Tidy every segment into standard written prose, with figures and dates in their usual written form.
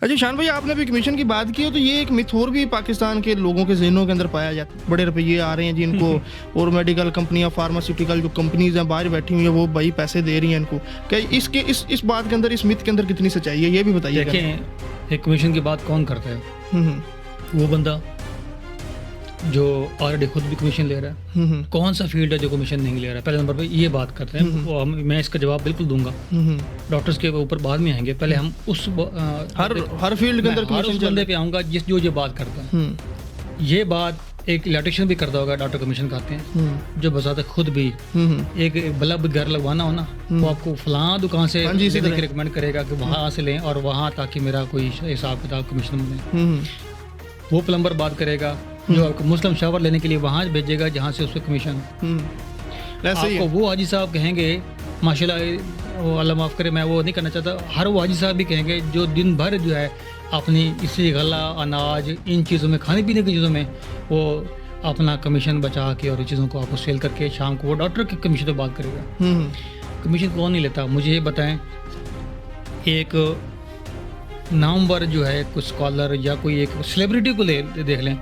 अच्छा शान भाई, आपने अभी कमीशन की बात की है तो ये एक मिथ और भी पाकिस्तान के लोगों के जहनों के अंदर पाया जाता है। बड़े रुपये आ रहे हैं जिनको और मेडिकल कंपनियां, फार्मास्यूटिकल जो कंपनीज हैं बाहर बैठी हुई हैं वो भाई पैसे दे रही हैं इनको। क्या इसके इस बात के अंदर, इस मिथ के अंदर कितनी सच्चाई है, ये भी बताइए। देखें, एक कमीशन की बात कौन करता है? वो बंदा जो ऑलरेडी खुद भी कमीशन ले रहा है। कौन सा फील्ड है जो कमीशन नहीं ले रहा है? पहले नंबर पे ये बात करते हैं। वो मैं इसका जवाब बिल्कुल दूंगा। डॉक्टर्स के ऊपर बाद में आएंगे, पहले हम उस हर फील्ड के अंदर उस बंदे पे आऊँगा जिस जो ये बात करता है। ये बात एक इलेक्ट्रिशियन भी करता होगा, डॉक्टर कमीशन खाते हैं, जो बजाते खुद भी एक बल्ब घर लगवाना हो ना, वो आपको फलां दुकान से रिकमेंड करेगा कि वहाँ से लें और वहाँ ताकि मेरा कोई हिसाब किताब कमीशन मिले। वो प्लम्बर बात करेगा जो आपको मुस्लिम शावर लेने के लिए वहाँ भेजेगा जहाँ से उसके कमीशन। आपको वो हाजी साहब कहेंगे, माशाल्लाह वो अल्लाह माफ़ करे, मैं वो नहीं करना चाहता, हर वो हाजी साहब भी कहेंगे जो दिन भर जो है अपनी इसी गला, अनाज, इन चीज़ों में, खाने पीने की चीज़ों में वो अपना कमीशन बचा के और चीज़ों को आपको सेल करके शाम को वो डॉक्टर की कमीशन पर बात करेगा। कमीशन कौन नहीं लेता? मुझे ये बताएं, एक नामवर जो है कुछ स्कॉलर या कोई एक सेलिब्रिटी को देख लें,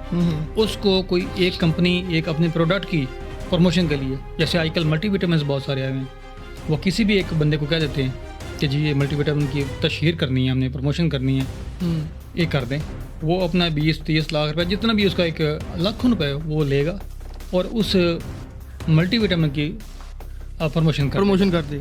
उसको कोई एक कंपनी एक अपने प्रोडक्ट की प्रमोशन के लिए, जैसे आजकल मल्टीविटामिन बहुत सारे आए हैं, वो किसी भी एक बंदे को कह देते हैं कि जी ये मल्टीविटामिन की तशहीर करनी है, हमने प्रमोशन करनी है, ये कर दें। वो अपना 20-30 लाख रुपए, जितना भी उसका एक लाखों रुपए वो लेगा और उस मल्टीविटामिन की प्रमोशन कर दी।